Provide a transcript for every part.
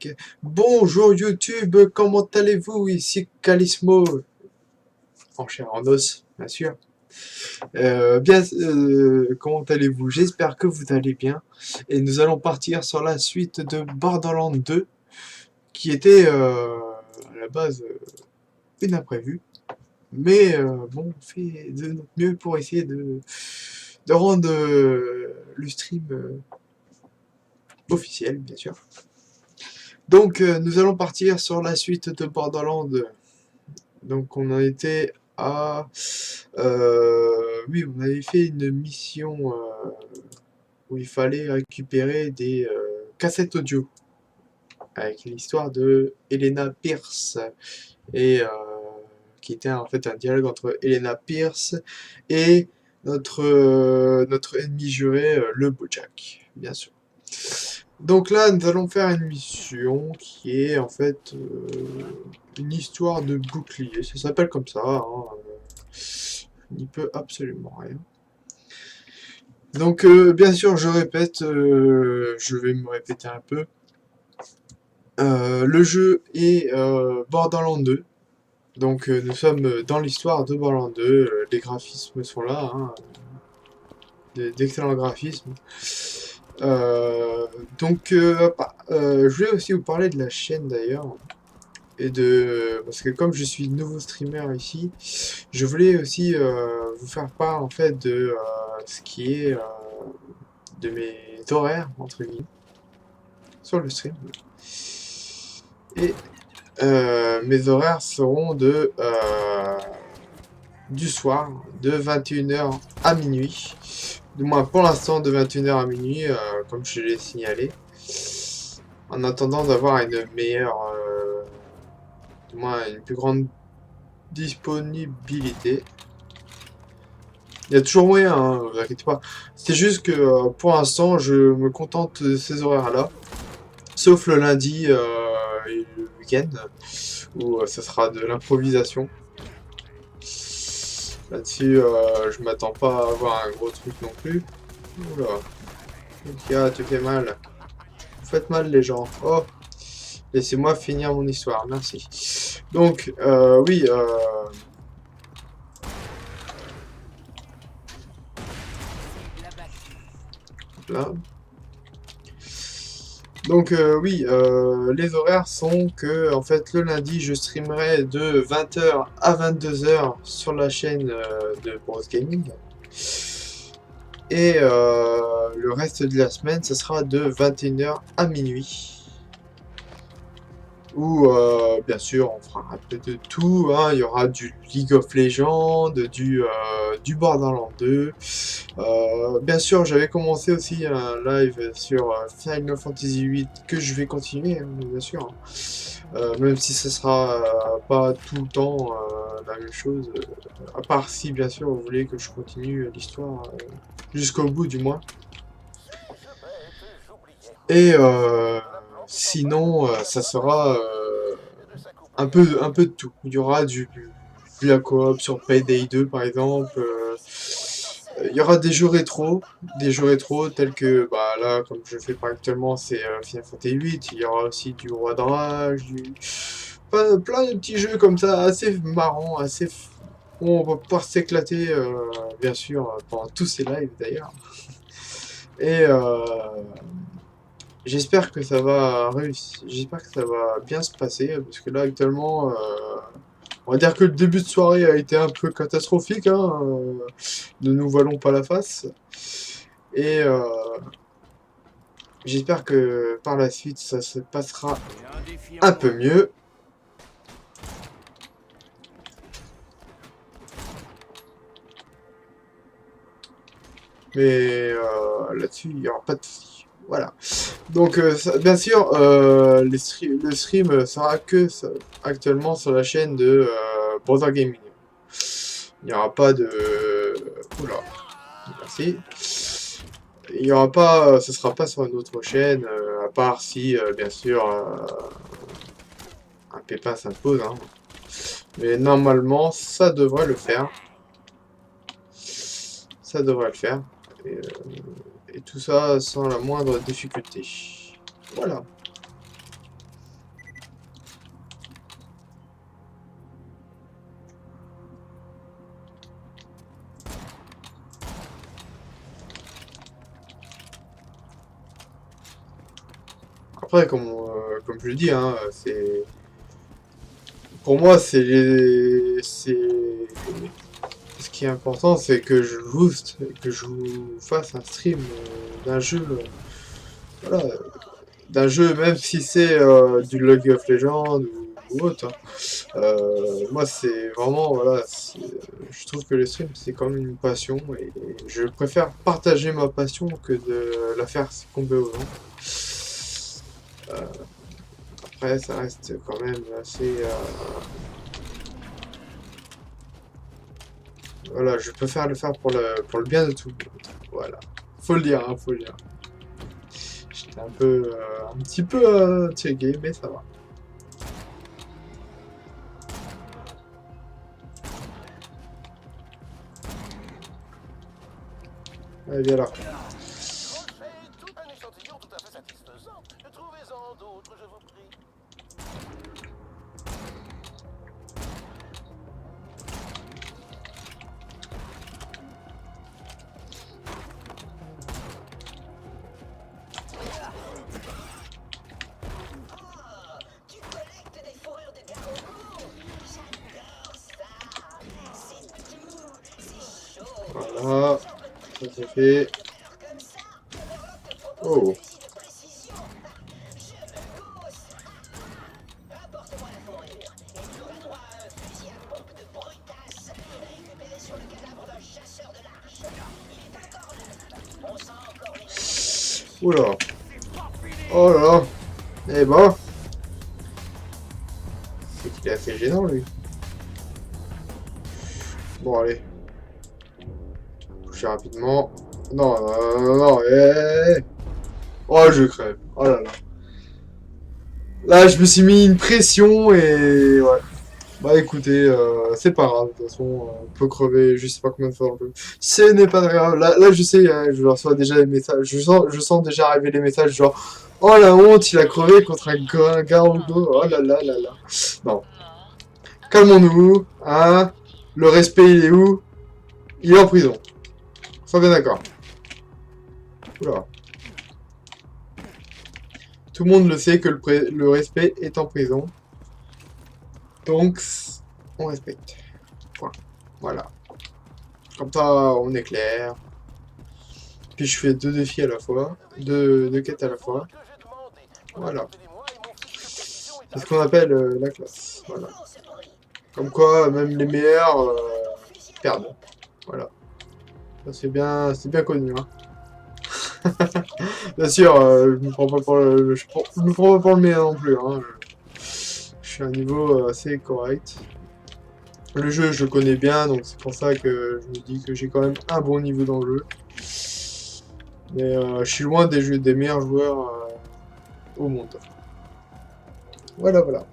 5. Bonjour YouTube, comment allez-vous? Ici Calismo, en chair en os, bien sûr. Comment allez-vous? J'espère que vous allez bien. Et nous allons partir sur la suite de Borderlands 2, qui était à la base une imprévue. Mais bon, on fait de notre mieux pour essayer de rendre le stream officiel, bien sûr. Donc, nous allons partir sur la suite de Borderlands. Donc, on en était à... oui, on avait fait une mission où il fallait récupérer des cassettes audio avec l'histoire de Elena Pierce et qui était en fait un dialogue entre Elena Pierce et notre ennemi juré, le Bojack, bien sûr. Donc là, nous allons faire une mission qui est en fait une histoire de bouclier. Ça s'appelle comme ça. Hein, il n'y peut absolument rien. Donc, bien sûr, je répète, je vais me répéter un peu. Le jeu est Borderlands 2. Donc, nous sommes dans l'histoire de Borderlands 2. Les graphismes sont là. Hein, d'excellents graphismes. Je voulais aussi vous parler de la chaîne d'ailleurs. Parce que comme je suis nouveau streamer ici, je voulais aussi vous faire part en fait de ce qui est de mes horaires entre guillemets sur le stream. Et mes horaires seront du soir de 21h à minuit. Du moins pour l'instant de 21h à minuit, comme je l'ai signalé. En attendant d'avoir une meilleure, du moins une plus grande disponibilité. Il y a toujours moyen, hein, vous inquiétez pas. C'est juste que pour l'instant, je me contente de ces horaires-là. Sauf le lundi et le week-end, où ça sera de l'improvisation. Là-dessus, je m'attends pas à avoir un gros truc non plus. Oula. Ah, tu fais mal. Vous faites mal les gens. Oh, laissez-moi finir mon histoire, merci. Donc, oui, là. Donc, oui, les horaires sont que, en fait, le lundi, je streamerai de 20h à 22h sur la chaîne de Bros Gaming. Et le reste de la semaine, ce sera de 21h à minuit. Où, bien sûr, on fera un peu de tout. Hein. Il y aura du League of Legends, du Borderlands 2. Bien sûr, j'avais commencé aussi un live sur Final Fantasy VIII que je vais continuer, hein, bien sûr. Même si ce sera pas tout le temps la même chose. À part si, bien sûr, vous voulez que je continue l'histoire jusqu'au bout, du moins. Et sinon, ça sera un peu de tout. Il y aura de la coop sur Payday 2 par exemple. Il y aura des jeux rétro tels que, bah là, comme je fais pas actuellement, c'est Final Fantasy VIII. Il y aura aussi du Roi de Rage, plein de petits jeux comme ça, assez marrants, où on va pouvoir s'éclater, bien sûr, pendant tous ces lives d'ailleurs. Et j'espère que ça va réussir, j'espère que ça va bien se passer, parce que là actuellement, on va dire que le début de soirée a été un peu catastrophique, hein, ne nous voilons pas la face. Et j'espère que par la suite ça se passera un peu mieux. Mais là-dessus, il n'y aura pas de soucis. Voilà. Donc, bien sûr, le stream sera que actuellement sur la chaîne de Brother Gaming. Il n'y aura pas de... Oula. Merci. Il n'y aura pas... Ce sera pas sur une autre chaîne, à part si, bien sûr, un pépin s'impose. Hein. Mais normalement, ça devrait le faire. Ça devrait le faire. Et tout ça sans la moindre difficulté. Voilà. Après, comme je le dis, hein, c'est... Pour moi, ce qui est important, c'est que je booste, que je vous fasse un stream d'un jeu, voilà, d'un jeu, même si c'est du League of Legends ou autre, hein. Moi, c'est vraiment, voilà, je trouve que le stream, c'est quand même une passion, et je préfère partager ma passion que de la faire succomber aux gens. Euh, Après, ça reste quand même assez... voilà, je préfère le faire pour le bien de tout le monde. Voilà. Faut le dire, hein, faut le dire. J'étais un petit peu checké, mais ça va. Allez, viens là. Tout un échantillon tout à fait satisfaisant. Trouvez-en d'autres, je vous prie. Tu collectes des fourrures de garogos. J'adore ça. C'est doux, c'est chaud. Voilà. Ça c'est fait. Comme ça, Overlock te propose Oh. un fusil de précision. Je me gausse. Apporte-moi la fourrure et tu auras droit à un fusil à pompe de brutasse récupéré sur le cadavre d'un chasseur de l'arche. Il est encore neuf. On sent encore les... Oula. Oh là là. Eh ben. C'est qu'il est assez gênant, lui. Bon, allez. Toucher rapidement. Non, non, non, non. Oh, je crève. Oh là là. Là, je me suis mis une pression et... Ouais. Bah écoutez, c'est pas grave, de toute façon, on peut crever, je sais pas combien de fois on peut. Ce n'est pas grave, là je sais, hein, je reçois déjà les messages, je sens déjà arriver les messages genre oh la honte, il a crevé contre un gars au dos, oh là là là là. Non, calmons-nous, hein, le respect il est où? Il est en prison, soit bien d'accord. Oula. Tout le monde le sait que le respect est en prison, donc on respecte. Point. Voilà. Comme ça, on est clair. Puis je fais 2 défis à la fois, deux quêtes à la fois. Voilà. C'est ce qu'on appelle la classe. Voilà. Comme quoi, même les meilleurs perdent. Voilà. Ça c'est bien connu. Hein. Bien sûr, je me prends pas pour je me prends pas pour le meilleur non plus. Hein. Je suis à un niveau assez correct. Le jeu, je le connais bien, donc c'est pour ça que je me dis que j'ai quand même un bon niveau dans le jeu. Mais je suis loin des meilleurs joueurs au monde. Voilà, voilà.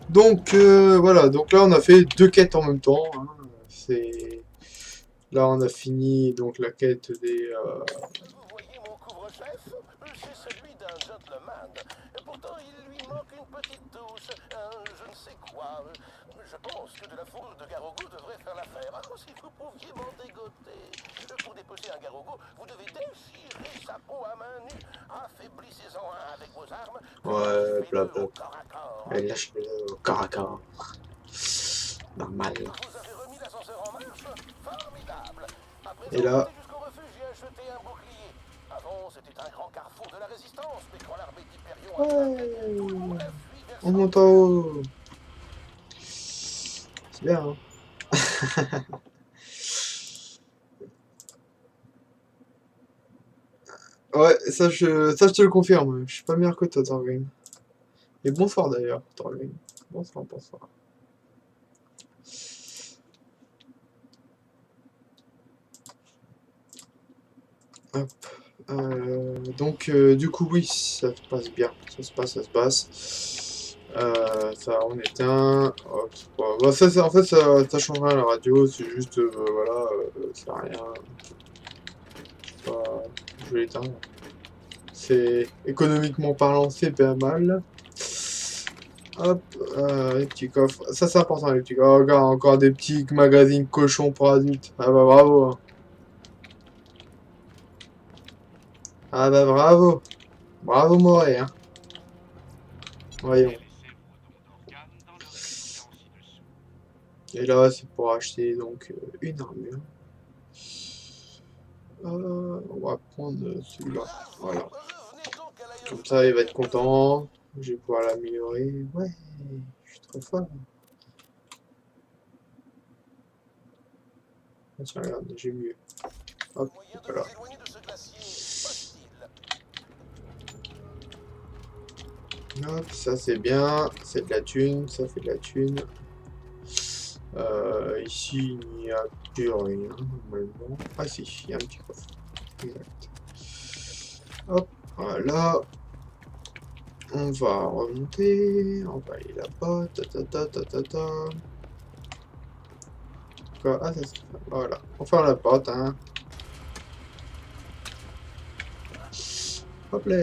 Donc, voilà. Donc là, on a fait 2 quêtes en même temps. Hein. Là, on a fini donc la quête des... Vous voyez mon couvre-chef? C'est celui d'un gentleman. Pourtant, il lui manque une petite touche. Je ne sais quoi. Je pense que de la fourrure de Garogo devrait faire l'affaire. Ah, si vous pouviez m'en dégoter. Pour dépecer un Garogo, vous devez déchirer sa peau à main nue. Affaiblissez-en un avec vos armes. Ouais, Faites-le au blablabla. corps à corps. Elle lâche le corps à corps. Normal. Vous avez remis l'ascenseur en marche? Formidable. À Et présent, là... montez jusqu'au refuge et achetez un bouclier. Avant, c'était un grand carrefour de la résistance, mais quand l'armée d'Hyperion a frappé, tout le monde a fui vers On son monte en haut. C'est bien, hein. Ouais, ça, je te le confirme. Je suis pas meilleur que toi, Thorgrim. Et bonsoir d'ailleurs, Thorgrim. Bonsoir, bonsoir. Hop. Donc, du coup, oui, ça se passe bien. Ça se passe. Ça, on éteint. Hop, bah, ça, en fait, ça change rien à la radio. C'est juste, voilà, c'est rien. Bah, je vais l'éteindre. C'est économiquement parlant, c'est pas mal. Hop, les petits coffres. Ça, c'est important, les petits coffres. Oh, regarde, encore des petits magazines cochons pour adultes. Ah bah bravo. Hein. Ah bah bravo. Bravo Moré. Hein. Voyons. Et là, c'est pour acheter donc une armure. On va prendre celui-là. Voilà. Venez donc à Comme l'aérodrome ça, il va être d'Albertville. content. Je vais pouvoir l'améliorer. Ouais, je suis trop fort. Ah, tiens, regarde, j'ai mieux. Hop, Moyen de voilà. vous éloigner de ce glacier hostile. Hop, ça c'est bien. C'est de la thune. Ça fait de la thune. Ici, il n'y a plus rien, normalement. Ah si, il y a un petit coffre. Exact. Hop, voilà. On va remonter. On va aller là-bas. Ta ta ta ta ta ta. Quoi? Ah, ça c'est... Voilà. On ferme la porte, hein. Hop là.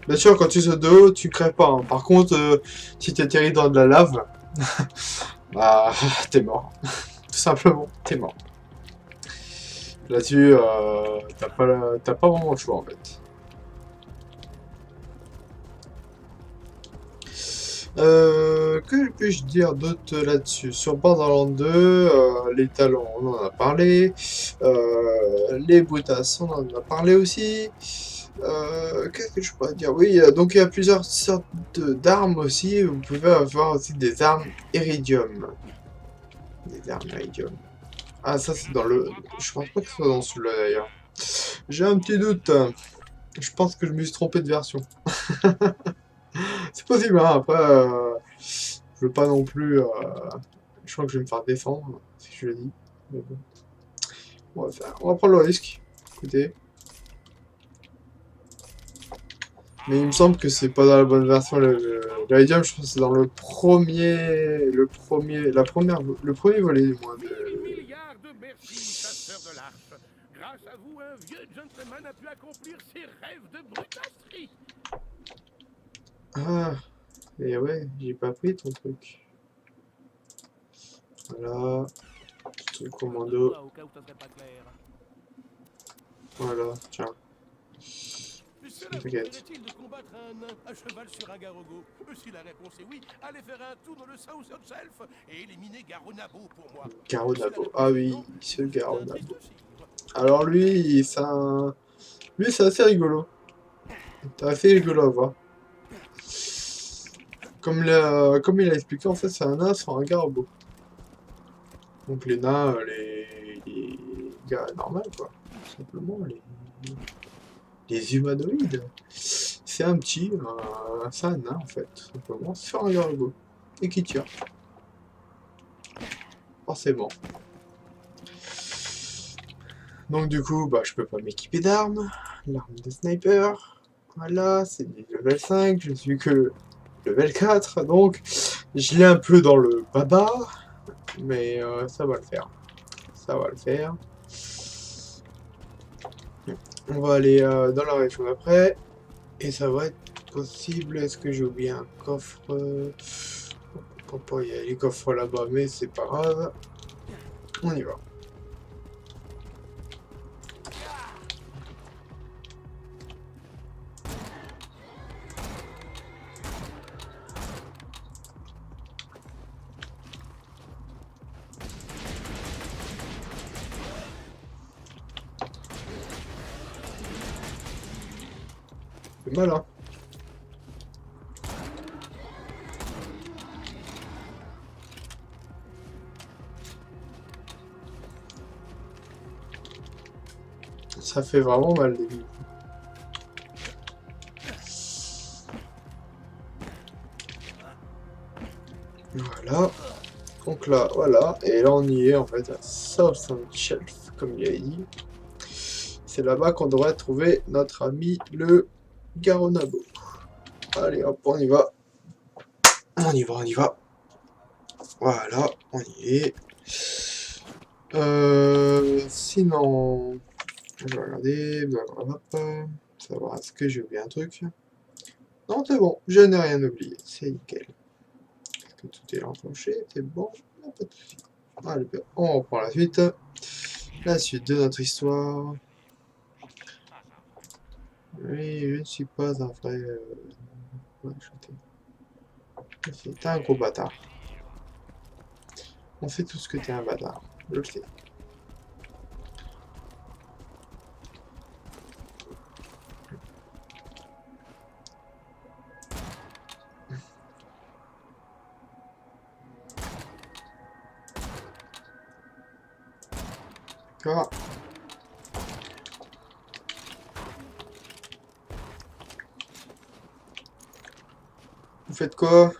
Bien sûr, quand tu sautes de haut, tu crèves pas, hein. Par contre, si tu atterris dans de la lave, bah, t'es mort. Tout simplement, t'es mort. Là-dessus, t'as pas vraiment le choix, en fait. Que puis-je dire d'autre là-dessus? Sur Borderlands 2, les talents, on en a parlé. Les boutasses, on en a parlé aussi. Qu'est-ce que je pourrais dire? Oui, donc il y a plusieurs sortes d'armes aussi. Vous pouvez avoir aussi des armes Iridium. Des armes Iridium. Ah, ça c'est dans le... Je pense pas que ce soit dans celui-là d'ailleurs. J'ai un petit doute. Je pense que je me suis trompé de version. C'est possible, hein. Après, je veux pas non plus... Je crois que je vais me faire défendre, si je le dis. Mais bon. On va prendre le risque. Écoutez. Mais il me semble que c'est pas dans la bonne version. L'Iridium, je pense que c'est dans le premier volet, du moins. 1000 milliards de merci, chasseur de l'arche. Grâce à vous, un vieux gentleman a pu accomplir ses rêves de brutasserie. Ah, et ouais, j'ai pas pris ton truc. Voilà, ton commando. Au cas où ça serait pas clair. Voilà, tiens, Cela vous t'inquiète. plairait-il de combattre un nain à cheval sur un garogo? Si la réponse est oui, allez faire un tour dans le Southern Shelf et éliminez Garonabo pour moi. Si la Garonabo. Ah réponse est oui, non, ce vous êtes un triste Garonabo. cire. Alors lui, lui c'est assez rigolo. C'est assez rigolo à voir. Comme il a expliqué, en fait, c'est un nain sur un garbo. Donc les nains, les gars normaux, quoi. Tout simplement, les humanoïdes. C'est un petit, c'est un nain, en fait, tout simplement, sur un garbo. Et qui tire, forcément. Donc du coup, bah, je peux pas m'équiper d'armes. L'arme de sniper. Voilà, c'est du level 5, je suis que level 4, donc je l'ai un peu dans le baba, mais ça va le faire. Ça va le faire. On va aller dans la région d'après, et ça va être possible. Est-ce que j'ai oublié un coffre? Il y a les coffres là-bas, mais c'est pas grave. On y va. C'est malin. Ça fait vraiment mal, les billes. Voilà. Donc là, voilà. Et là, on y est, en fait, à Southern Shelf, comme il a dit. C'est là-bas qu'on devrait trouver notre ami le Garonabo. Allez, hop, on y va. On y va, on y va. Voilà, on y est. Sinon, je vais regarder, blablabla, savoir est-ce que j'ai oublié un truc. Non, c'est bon, je n'ai rien oublié, c'est nickel. Est-ce que tout est enclenché? C'est bon, non, pas de soucis. Allez, on reprend la suite. La suite de notre histoire. Oui, je ne suis pas un vrai... Ouais, t'es un gros bâtard. On sait tous que t'es un bâtard. Je le sais. D'accord. Vous faites quoi?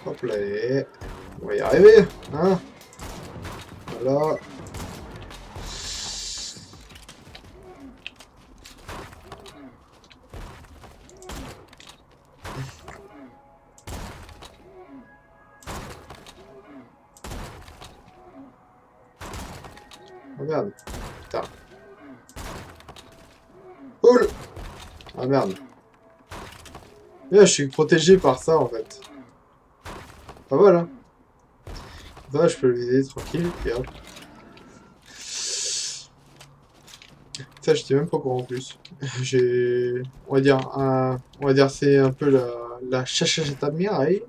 Hop là, on va y arriver, hein? Voilà. Oh merde. Putain. Cool. Ah merde. Là, je suis protégé par ça en fait. Pas mal, hein? Ça, je peux le viser tranquille, et hop. Ça, je sais même pas quoi en plus. J'ai... On va dire, c'est un peu la chachachatamirai.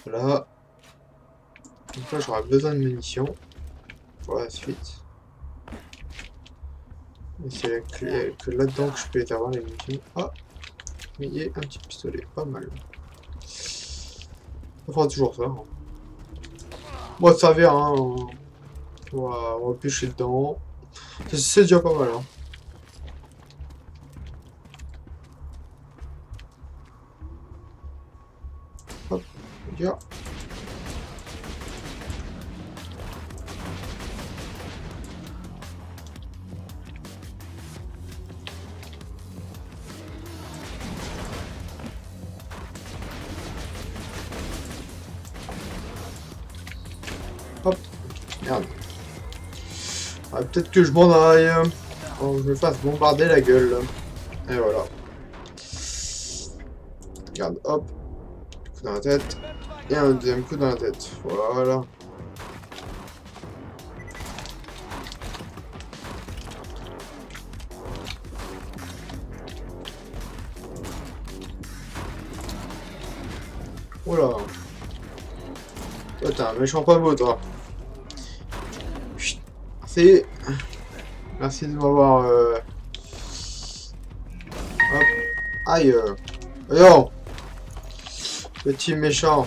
Voilà. Donc là, j'aurai besoin de munitions pour la suite. Et c'est que là-dedans que je peux avoir les munitions. Ah, mais il y a un petit pistolet, pas mal. Ça fera toujours ça. Hein. Moi, ça vient, hein. On va pêcher dedans. C'est déjà pas mal, hein. Hop, déjà. Hop, merde. Ah, peut-être que je m'en aille. Quand je me fasse bombarder la gueule. Et voilà. Regarde, hop. Coup dans la tête. Et un deuxième coup dans la tête. Voilà. Oula. Toi, t'es un méchant pas beau, toi. Chut. Merci. Merci de m'avoir... Hop. Aïe. Voyons. Petit méchant.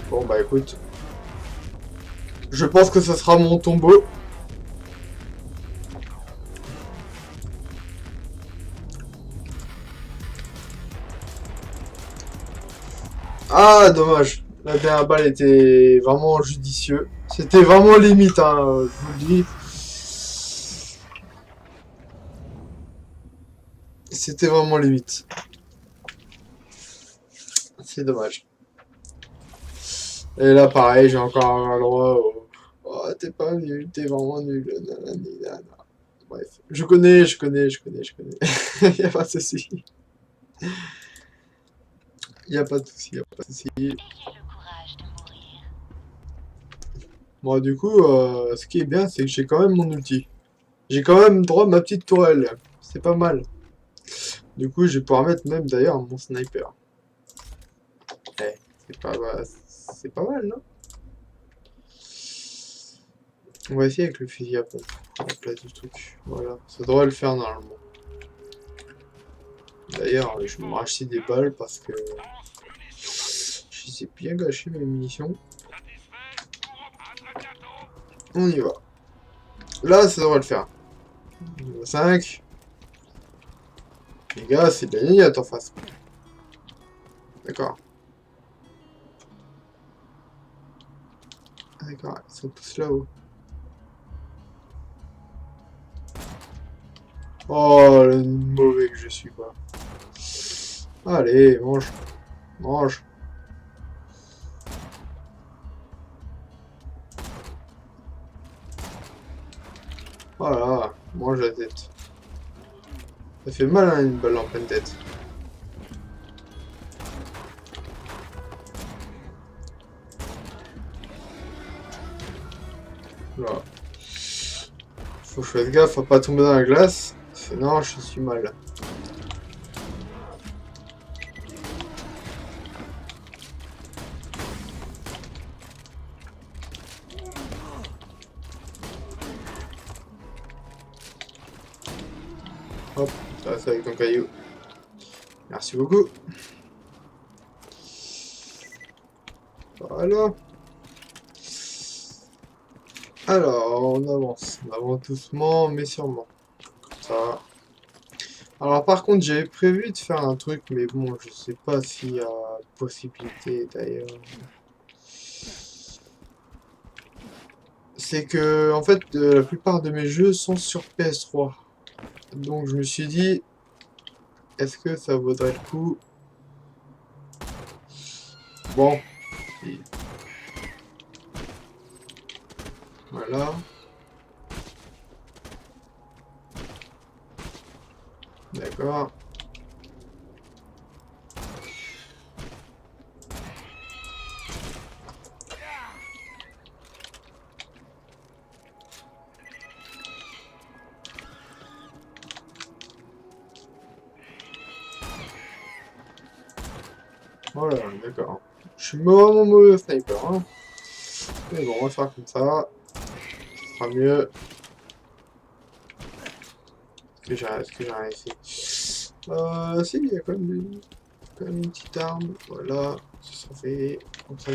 Bon, bah écoute. Je pense que ce sera mon tombeau. Ah, dommage. La dernière balle était vraiment judicieux. C'était vraiment limite, hein, je vous le dis. C'était vraiment limite. C'est dommage. Et là, pareil, j'ai encore un droit au... Oh, t'es pas nul, t'es vraiment nul. Nanani, nanana. Bref. Je connais. Y a pas de souci. Y a pas de souci, Bon, du coup, ce qui est bien, c'est que j'ai quand même mon ulti. J'ai quand même droit à ma petite tourelle. C'est pas mal. Du coup, je vais pouvoir mettre même d'ailleurs mon sniper. Eh, c'est pas mal, non? On va essayer avec le fusil à pompe. À la place du truc. Voilà, ça devrait le faire normalement. D'ailleurs, je vais me racheter des balles parce que je sais bien gâcher mes munitions. On y va. Là, ça devrait le faire. Niveau 5. Les gars, c'est de la gnognotte en face. D'accord. Ah, d'accord, ils sont tous là-haut. Oh, le mauvais que je suis, quoi. Allez, mange. Mange. Voilà, mange la tête. Ça fait mal, hein, une balle en pleine tête. Voilà. Faut que je fasse gaffe à pas tomber dans la glace. Sinon, je suis mal. Hop, ça reste avec ton caillou. Merci beaucoup. Voilà. Alors, on avance. On avance doucement, mais sûrement. Comme ça. Alors, par contre, j'avais prévu de faire un truc, mais bon, je sais pas s'il y a possibilité d'ailleurs. C'est que, en fait, la plupart de mes jeux sont sur PS3. Donc, je me suis dit, est-ce que ça vaudrait le coup? Bon. Voilà. D'accord. Voilà, d'accord. Je suis vraiment mauvais sniper, hein. Mais bon, on va faire comme ça. Ce sera mieux. Est-ce que j'ai rien ici? Si, il y a quand même une petite arme. Voilà, ça fait comme ça.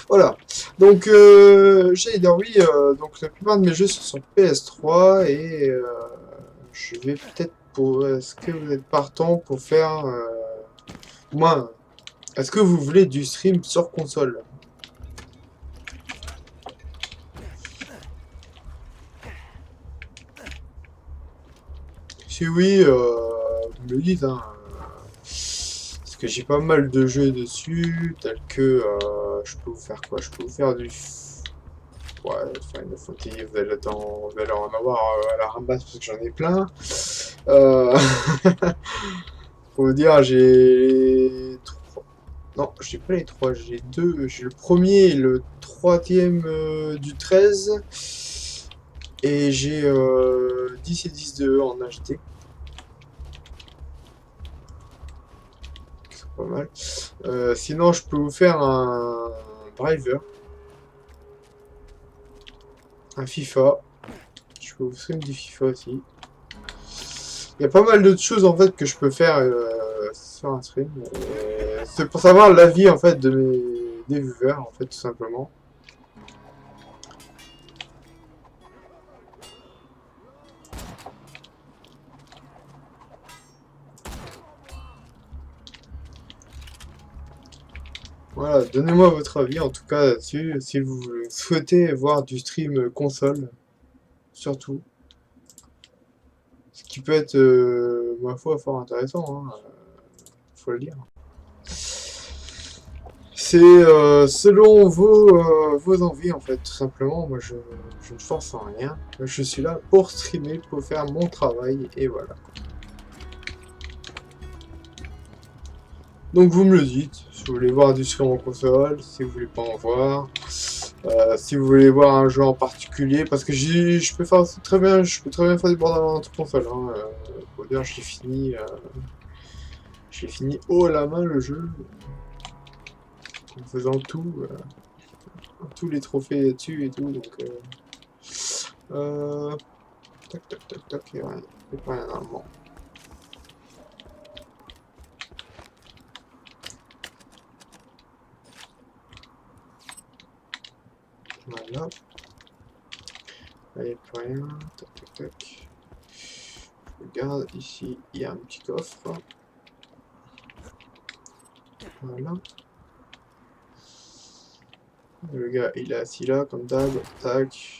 Voilà. Donc, j'allais dire oui. Donc, la plupart de mes jeux sont sur PS3 et je vais peut-être pour. Est-ce que vous êtes partant pour faire. Moi, est-ce que vous voulez du stream sur console? Si oui, vous me le dites, hein. Parce que j'ai pas mal de jeux dessus, tels que je peux vous faire quoi? Je peux vous faire du. Ouais, Final Fantasy, vous allez en avoir à la ramasse parce que j'en ai plein. Euh... Faut vous dire, j'ai trois. Non, j'ai pas les trois, j'ai deux. J'ai le premier et le troisième du 13. Et j'ai 10 et 10 de en HD. C'est pas mal. Sinon, je peux vous faire un driver. Un FIFA. Je peux vous stream du FIFA aussi. Il y a pas mal d'autres choses en fait que je peux faire sur un stream. C'est pour savoir l'avis en fait de des viewers en fait tout simplement. Voilà, donnez-moi votre avis en tout cas là-dessus, si vous souhaitez voir du stream console, surtout. Ce qui peut être, ma foi, fort intéressant, hein, faut le dire. C'est selon vos envies en fait, tout simplement. Moi je ne force en rien. Je suis là pour streamer, pour faire mon travail et voilà. Donc vous me le dites, si vous voulez voir du stream en console, si vous voulez pas en voir, si vous voulez voir un jeu en particulier, parce que je peux faire très bien, je peux très bien faire du Borderlands entre console. Hein, faut dire, j'ai fini haut la main le jeu, en faisant tout, tous les trophées dessus et tout, donc tac tac tac tac, il n'y a pas rien normalement. Voilà. Là, il n'y a plus rien. Tac, tac, tac. regarde, ici, il y a un petit coffre. Voilà. Le gars, il est assis là, comme d'hab. Tac.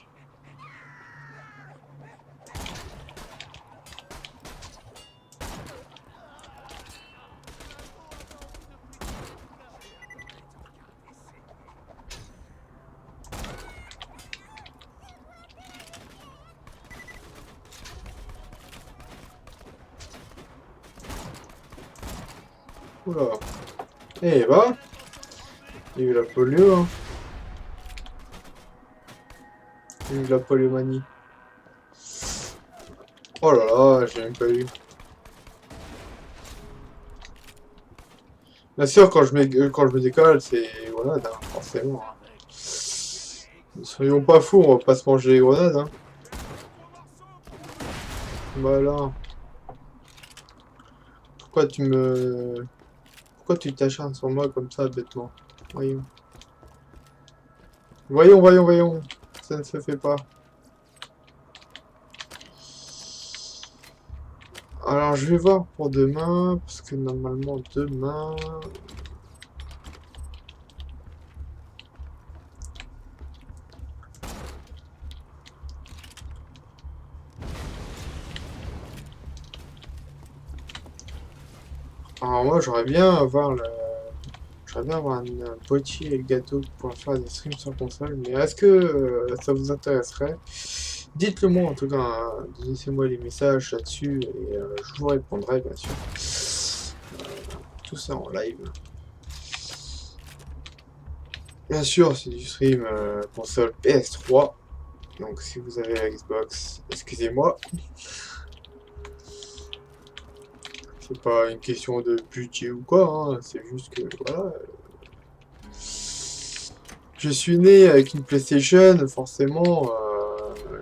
Oula. Eh bah, il y a eu la polio, hein. Il y a eu la poliomanie. Oh là là, j'ai même pas eu. Bien sûr, quand je me décolle, c'est grenade, hein, forcément. Ne soyons pas fous, on va pas se manger les grenades, hein. Voilà. Pourquoi tu t'acharnes sur moi comme ça, bêtement? Voyons. Voyons. Ça ne se fait pas. Alors, je vais voir pour demain, parce que normalement, demain... Alors moi, j'aurais bien avoir un boîtier et le gâteau pour faire des streams sur console, mais est-ce que ça vous intéresserait? Dites-le moi en tout cas, hein. Laissez-moi les messages là-dessus et je vous répondrai bien sûr. Tout ça en live. Bien sûr, c'est du stream console PS3, donc si vous avez la Xbox, excusez-moi. C'est pas une question de budget ou quoi, hein. C'est juste que voilà. Je suis né avec une PlayStation, forcément,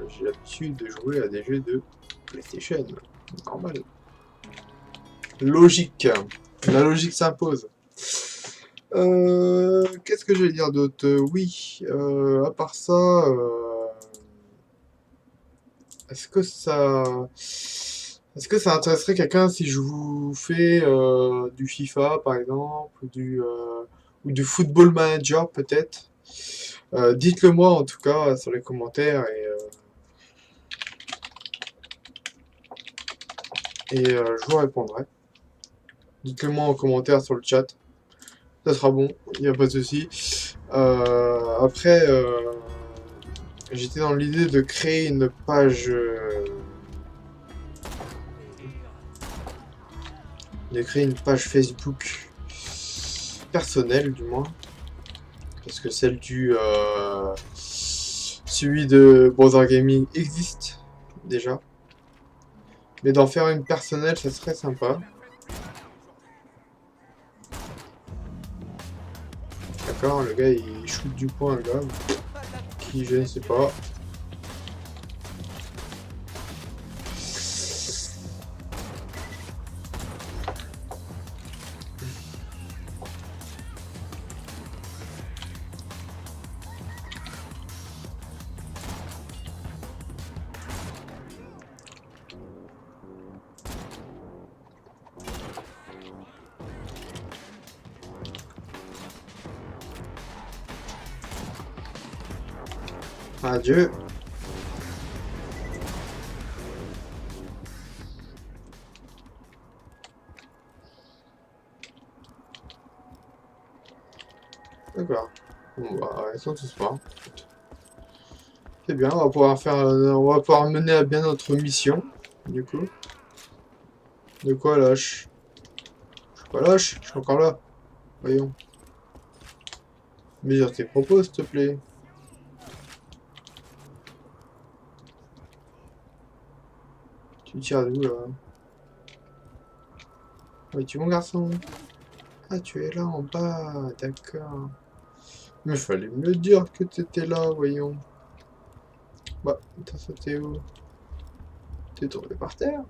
j'ai l'habitude de jouer à des jeux de PlayStation. Normal. Logique. La logique s'impose. Qu'est-ce que je vais dire d'autre? Oui, à part ça, est-ce que ça... Est-ce que ça intéresserait quelqu'un si je vous fais du FIFA, par exemple, ou du Football Manager, peut-être? Dites-le moi, en tout cas, sur les commentaires, et je vous répondrai. Dites-le moi en commentaire sur le chat. Ça sera bon, il n'y a pas de souci. Après, j'étais dans l'idée de créer une page... Facebook personnelle, du moins. Parce que celle celui de Brother Gaming existe déjà. Mais d'en faire une personnelle, ça serait sympa. D'accord, le gars il shoot du poing, le gars. Qui, je ne sais pas. Adieu. D'accord. Bon bah, ils sont tous morts. C'est bien, on va pouvoir mener à bien notre mission, du coup. De quoi lâche? Je suis pas lâche, je suis encore là. Voyons. Mesure tes propos, s'il te plaît. Tu tires d'où, là? Oui, tu es mon garçon. Ah, tu es là en bas, d'accord. Mais fallait me le dire que tu étais là, voyons. Bah, t'as sauté où? T'es tombé par terre?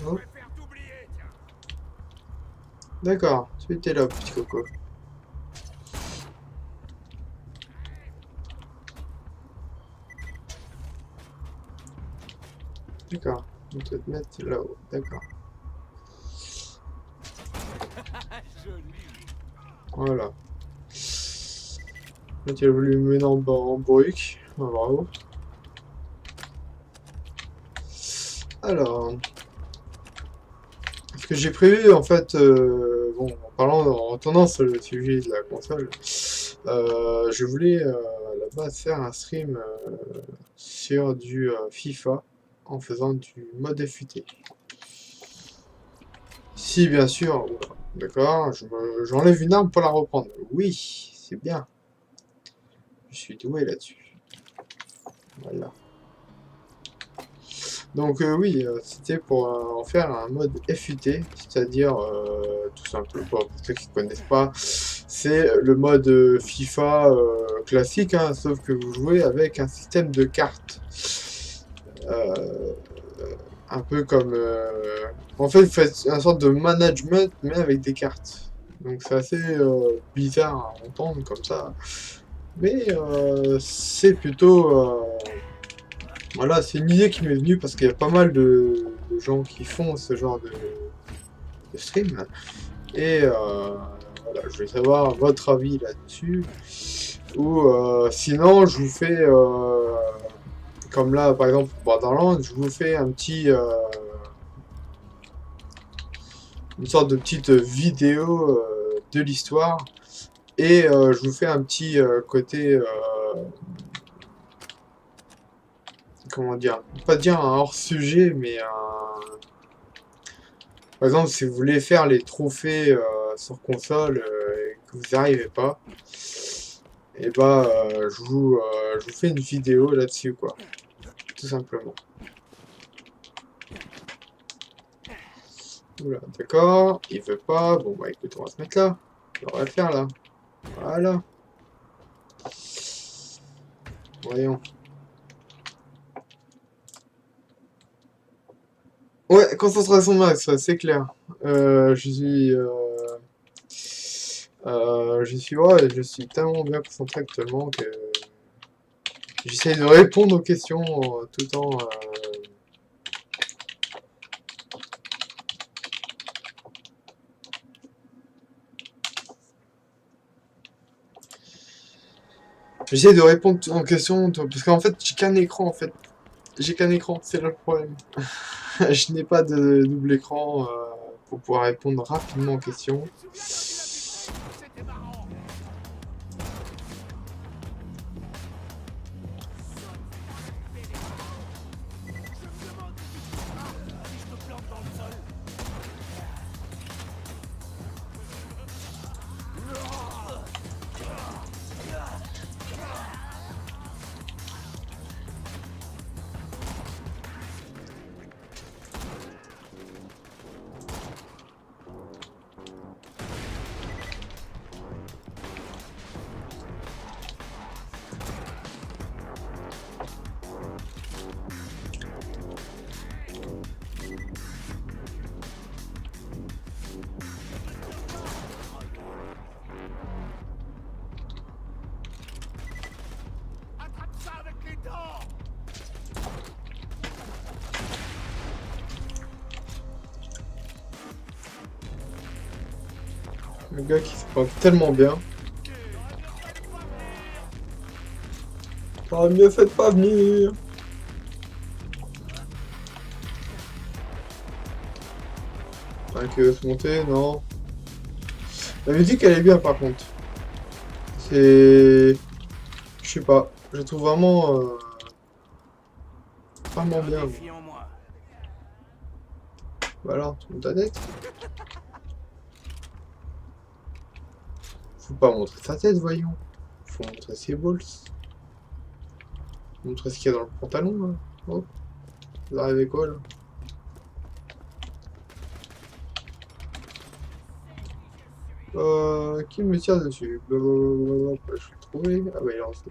Oh. D'accord, tu étais là, petit coco. D'accord. On va te mettre là-haut. D'accord. Voilà. Là, tu as voulu me mettre en brique. Ah, bravo. Alors, ce que j'ai prévu, en fait, bon, en parlant, en retournant sur le sujet de la console, je voulais à la base faire un stream sur du FIFA en faisant du mode FUT. Si, bien sûr, oula, d'accord, j'enlève une arme pour la reprendre. Oui, c'est bien. Je suis doué là-dessus. Voilà. Donc oui, c'était pour en faire un mode FUT, c'est-à-dire tout simplement, pour ceux qui ne connaissent pas, c'est le mode FIFA classique, hein, sauf que vous jouez avec un système de cartes. Euh, un peu comme... En fait, vous faites une sorte de management, mais avec des cartes. Donc c'est assez bizarre à entendre comme ça. Mais c'est plutôt... voilà, c'est une idée qui m'est venue parce qu'il y a pas mal de gens qui font ce genre de stream. Et voilà, je voulais savoir votre avis là-dessus. Ou sinon, je vous fais, comme là par exemple pour Borderlands, je vous fais un petit, une sorte de petite vidéo de l'histoire. Et je vous fais un petit côté, comment dire, pas dire un hors-sujet, mais un... Par exemple, si vous voulez faire les trophées sur console et que vous n'y arrivez pas, et bah je vous fais une vidéo là-dessus, quoi. Tout simplement. Oula, d'accord, il veut pas. Bon bah écoute, on va se mettre là. On va le faire là. Voilà. Voyons. Ouais, concentration max, ouais, c'est clair. Ouais, je suis tellement bien concentré actuellement que j'essaie de répondre aux questions tout en... J'essaie de répondre aux questions, parce qu'en fait, j'ai qu'un écran, en fait. J'ai qu'un écran, c'est là le problème. Je n'ai pas de double écran pour pouvoir répondre rapidement aux questions. C'était marrant. Si je te plante dans le sol. Attrape ça avec les dents. Le gars qui se porte tellement bien. T'aurais mieux fait de pas venir. Enfin, qui veut se monter, non. La musique, elle est bien par contre. C'est... Je sais pas. Je trouve vraiment... vraiment bien. Défi en moi. Bah alors, tu montes ta tête. Faut pas montrer sa tête, voyons. Faut montrer ses balls. Montrer ce qu'il y a dans le pantalon, là. Oh. Vous arrivez quoi, là? Qui me tire dessus? Blablabla. Je vais le trouver. Ah bah il est en dessous.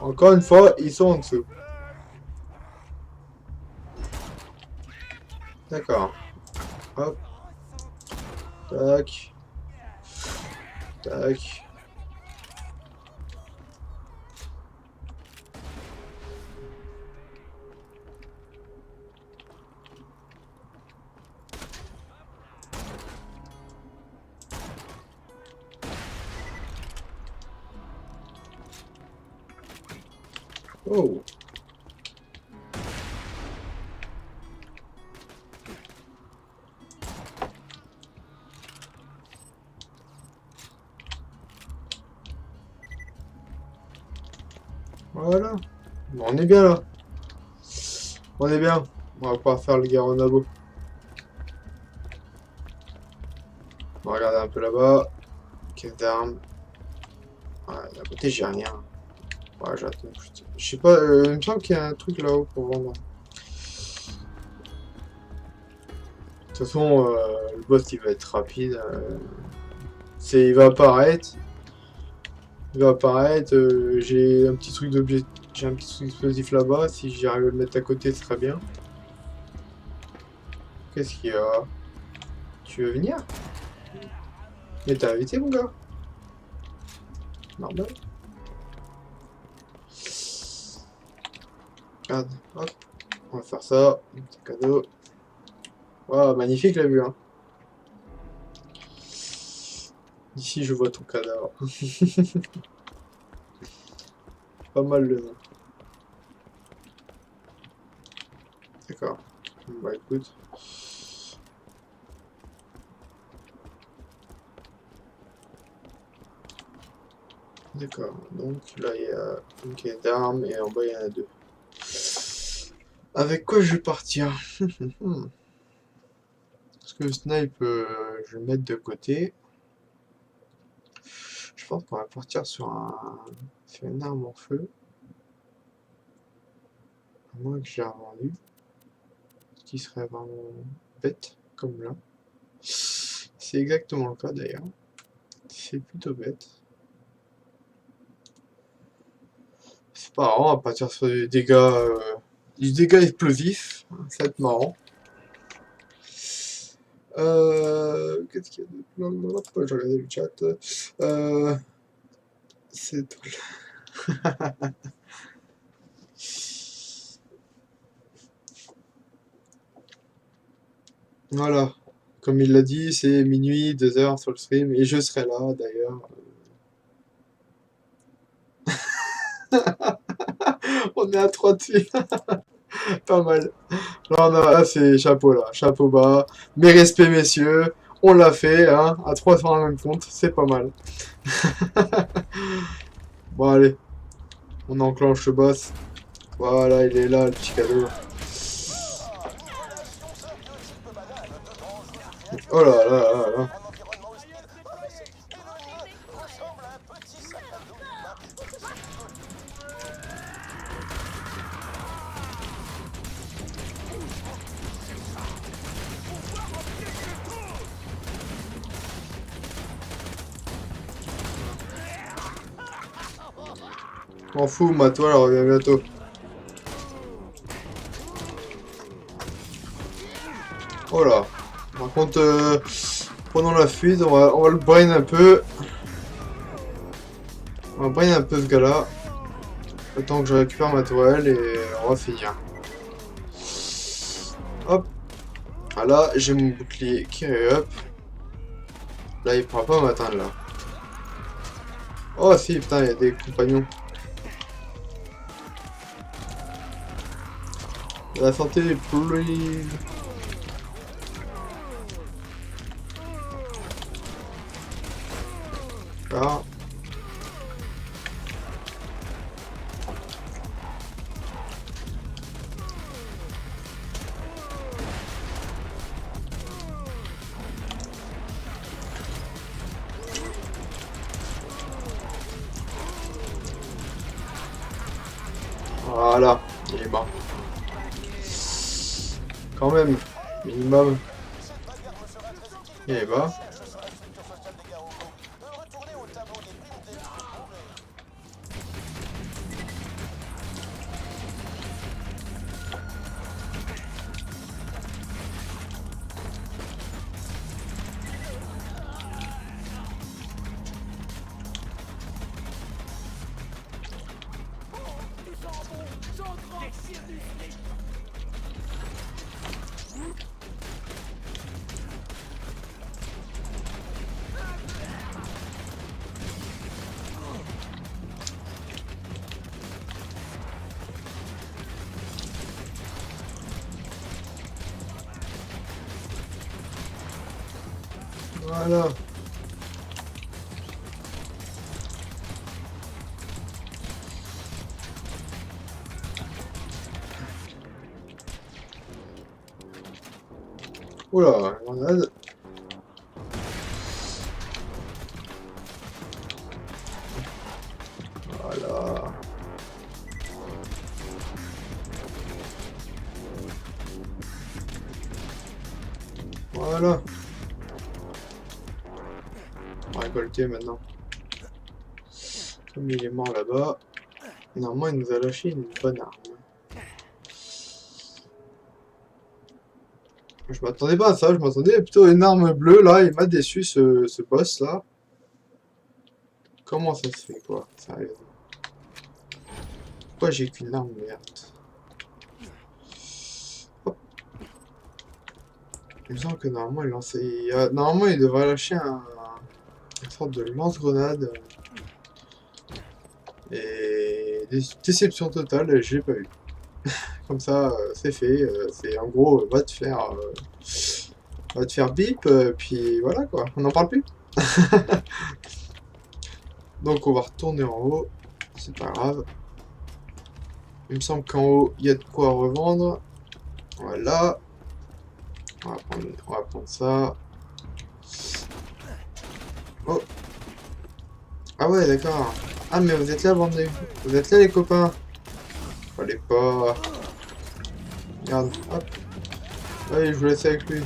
Encore une fois, ils sont en dessous. D'accord. Hop. Tac. Tac. Oh. Voilà. Bon, on est bien là. On est bien. On va pouvoir faire le Garonabo. On va regarder un peu là-bas. Caisse d'armes. Ouais, à côté, j'ai rien. Ouais, j'attends. Je sais pas, il me semble qu'il y a un truc là-haut pour vendre. De toute façon, le boss il va être rapide. Il va apparaître. Il va apparaître. J'ai un petit truc d'objet. J'ai un petit truc explosif là-bas. Si j'arrive à le mettre à côté, ce serait bien. Qu'est-ce qu'il y a? Tu veux venir? Mais t'as invité mon gars? Normal. Regarde, hop. On va faire ça. Un petit cadeau. Waouh, magnifique la vue, hein. Ici, je vois ton cadavre. Pas mal le nom. D'accord. Bah écoute. D'accord. Donc là, il y a une caisse d'armes et en bas, il y en a deux. Avec quoi je vais partir? Parce que le snipe, je vais le mettre de côté. Je pense qu'on va partir sur une arme en feu. À moins que j'ai revendu. Ce qui serait vraiment bête, comme là. C'est exactement le cas d'ailleurs. C'est plutôt bête. C'est pas marrant, on va partir sur des dégâts, du dégât explosif. Ça va être marrant. Qu'est-ce qu'il y a de... J'ai regardé le chat. C'est tout. Voilà. Comme il l'a dit, c'est minuit, 2h sur le stream. Et je serai là d'ailleurs. On est à 3 dessus. Pas mal. Non, non, là, c'est chapeau là. Chapeau bas. Mes respects, messieurs. On l'a fait, hein. À 3 sur un même compte. C'est pas mal. Bon, allez. On enclenche le boss. Voilà, il est là, le petit cadeau. Oh là là là là. M'en fous, ma toile revient bientôt. Oh là. Par contre, prenons la fuite, on va le brain un peu. On va brain un peu ce gars-là. Le temps que je récupère ma toile et on va finir. Hop. Voilà, j'ai mon bouclier qui up. Là, il pourra pas m'atteindre là. Oh si, putain, il y a des compagnons. La santé, please. Ah. Voilà, il est mort. Quand même, minimum. Il est bas. Voilà. Oula, grenade. Voilà. Voilà. On va récolter maintenant. Comme il est mort là-bas, normalement il nous a lâché une bonne arme. Je m'attendais pas à ça, je m'attendais plutôt à une arme bleue là, il m'a déçu ce boss là. Comment ça se fait quoi, sérieusement? Pourquoi j'ai qu'une arme verte? Hop. Il me semble que normalement il lançait. Normalement il devrait lâcher une sorte de lance-grenade. Et déception totale, je l'ai pas eu. Comme ça, c'est fait. C'est en gros, va te faire bip, puis voilà quoi, on n'en parle plus. Donc on va retourner en haut, c'est pas grave. Il me semble qu'en haut, il y a de quoi revendre. Voilà. On va prendre ça. Oh. Ah ouais, d'accord. Ah mais vous êtes là, bande de... Vous êtes là les copains. Fallait pas... Regarde, hop. Allez, je vous laisse avec lui.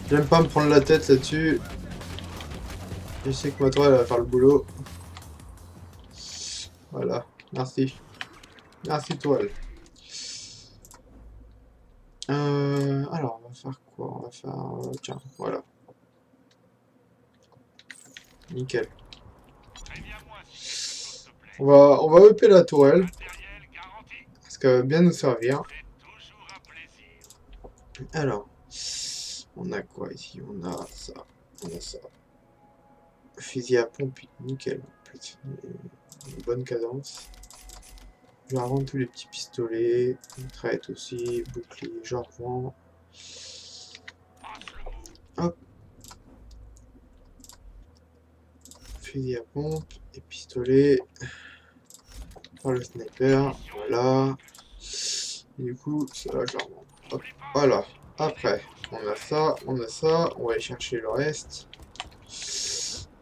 J'aime pas me prendre la tête là-dessus. Je sais que ma toile va faire le boulot. Voilà, merci. Merci toile. Alors, on va faire quoi? On va faire... tiens, voilà. Nickel. On va upper la tourelle. Parce qu'elle va bien nous servir. Alors, on a quoi ici? On a ça. On a ça. Fusil à pompe, nickel. Une bonne cadence. Je vais revendre tous les petits pistolets. Traite aussi, bouclier, je revends. Hop. Fusil à pompe et pistolet. Par le sniper, voilà. Et du coup, ça là, je le revends. Hop, voilà. Après, on a ça, on a ça. On va aller chercher le reste.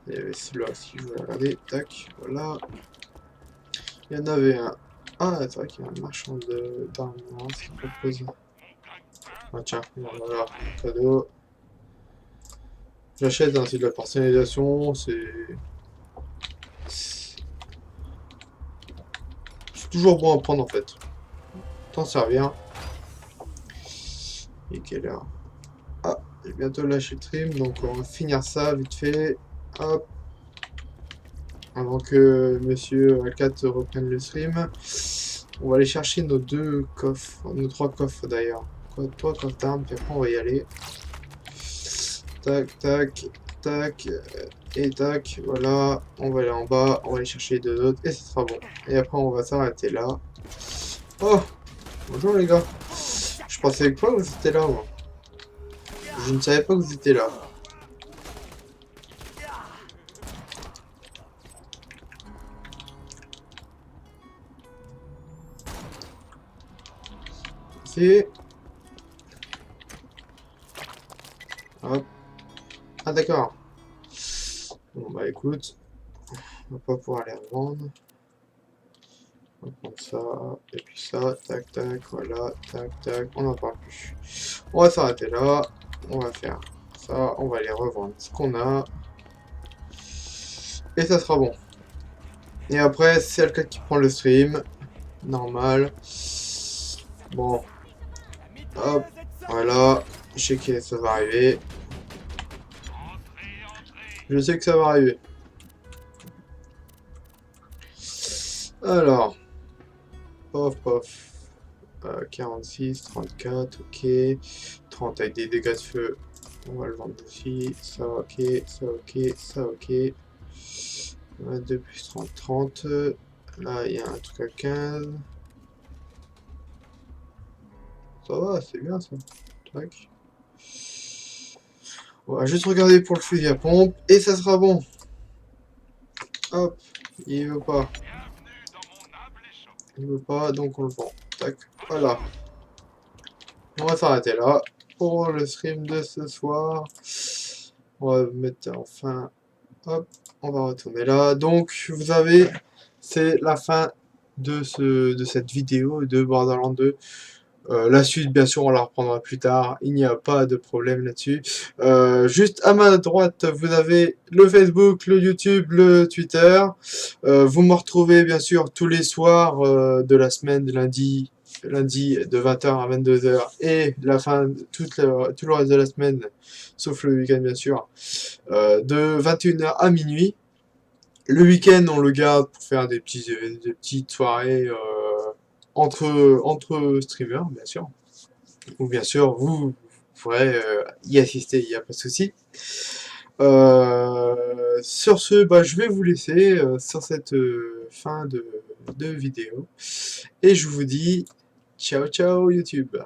Il y avait celui-là si je voulais regarder. Tac, voilà. Il y en avait un. Ah, c'est vrai qu'il y a un marchand d'armes. Ce qu'il propose. Ah, tiens, voilà, cadeau. J'achète, hein, c'est de la personnalisation, c'est toujours bon à prendre en fait. T'en servir. Et quelle heure? Ah, j'ai bientôt lâché le trim, donc on va finir ça vite fait. Hop. Avant que Monsieur Alcat reprenne le stream. On va aller chercher nos 2 coffres, nos 3 coffres d'ailleurs. Toi, coffre d'armes, puis après on va y aller. Tac, tac, tac, et tac, voilà. On va aller en bas, on va aller chercher les 2 autres, et ce sera bon. Et après on va s'arrêter là. Oh! Bonjour les gars. Je pensais pas que vous étiez là, moi. Je ne savais pas que vous étiez là. C'est... Hop. Ah d'accord. Bon bah écoute, on va pas pouvoir les revendre. On va prendre ça, et puis ça, tac tac, voilà, tac tac, on n'en parle plus. On va s'arrêter là, on va faire ça, on va les revendre ce qu'on a. Et ça sera bon. Et après, c'est le cas qui prend le stream. Normal. Bon. Hop. Voilà. Je sais que ça va arriver. Je sais que ça va arriver. Alors. Pof, pof. 46, 34, ok. 30 avec des dégâts de feu. On va le vendre aussi. Ça, ok. Ça, ok. Ça, ok. 22 plus 30, 30. Là, il y a un truc à 15. Ça va, c'est bien ça. Tac. On va juste regarder pour le fusil à pompe et ça sera bon. Hop, il veut pas. Il veut pas, donc on le prend. Tac, voilà. On va s'arrêter là pour le stream de ce soir. On va mettre enfin. Hop, on va retourner là. Donc, vous avez, c'est la fin de cette vidéo de Borderlands 2. La suite, bien sûr, on la reprendra plus tard. Il n'y a pas de problème là-dessus. Juste à ma droite, vous avez le Facebook, le YouTube, le Twitter. Vous me retrouvez, bien sûr, tous les soirs de la semaine, de lundi de 20h à 22h et la fin, tout le reste de la semaine, sauf le week-end, bien sûr, de 21h à minuit. Le week-end, on le garde pour faire des petites soirées entre streamers, bien sûr. Ou bien sûr, vous pourrez y assister, il n'y a pas de souci. Sur ce, bah, je vais vous laisser sur cette fin de vidéo. Et je vous dis ciao ciao YouTube.